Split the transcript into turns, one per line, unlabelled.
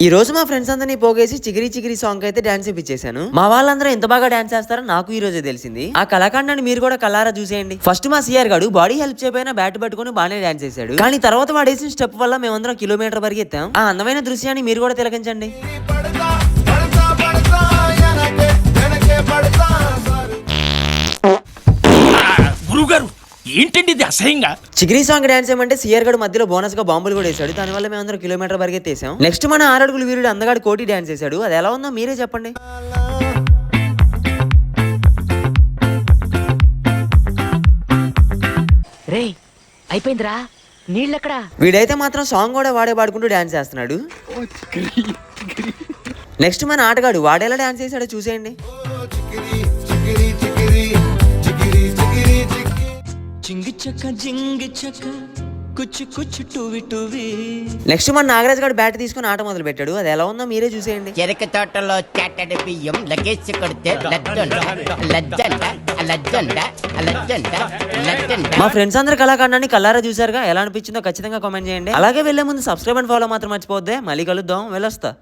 ఈ రోజు మా ఫ్రెండ్స్ అందరినీ పోగేసి చిగిరి చిగిరి సాంగ్ అయితే డాన్స్ ఇప్పించేశాను. మా వాళ్ళందరూ ఎంత బాగా డాన్స్ చేస్తారో నాకు ఈ రోజే తెలిసింది. ఆ కళాఖండాన్ని మీరు కూడా కళ్ళారా చూసేయండి. ఫస్ట్ మా సిఆర్ గాడు బాడీ హెల్ప్ చేయకపోయినా బ్యాట్ పట్టుకుని బాగానే డాన్స్ చేశాడు. కానీ తర్వాత వాడేసిన స్టెప్ వల్ల మేమందరం కిలోమీటర్ వరకు ఎత్తాం. ఆ అందమైన దృశ్యాన్ని మీరు కూడా తిలకించండి.
గురుగారు ఏంటండి ఇది అసహ్యంగా?
చిగిరి సాంగ్ డాన్స్ ఏమంటే సిఆర్ గడు మధ్యలో బోనస్ గా బాంబులు కూడా వేసాడు. దానివల్ల మేమందరం కిలోమీటర్ వరకు ఎత్తేసాం. నెక్స్ట్ మన 6 అడుగుల వీరుడు అందగాడు కోటి డాన్స్ చేశాడు. అది ఎలా ఉందో మీరే చెప్పండి.
రే అయిపోయిందిరా నీళ్ళెక్కడా?
వీడైతే మాత్రం సాంగ్ కూడా వాడే పాడుకుంటూ డాన్స్ చేస్తున్నాడు. నెక్స్ట్ మన ఆటగాడు వాడేలా డాన్స్ చేశాడో చూసేయండి. నెక్స్ట్ మన నాగరాజ్ గారు బ్యాట్ తీసుకుని ఆట మొదలు పెట్టాడు. అది ఎలా ఉందో మీరే చూసేయండి.
చెరక తోటలో చాటడి బియ్యం లగేసి కొడితే
మా ఫ్రెండ్స్ అందరు కళాఖండాన్ని కల్లారా చూసారుగా. ఎలా అనిపించిందో ఖచ్చితంగా కామెంట్ చేయండి. అలాగే వెళ్లే ముందు సబ్స్క్రైబ్ అండ్ ఫాలో మాత్రం మర్చిపోద్దే. మళ్ళీ కలుద్దాం. వెళ్ళొస్తా.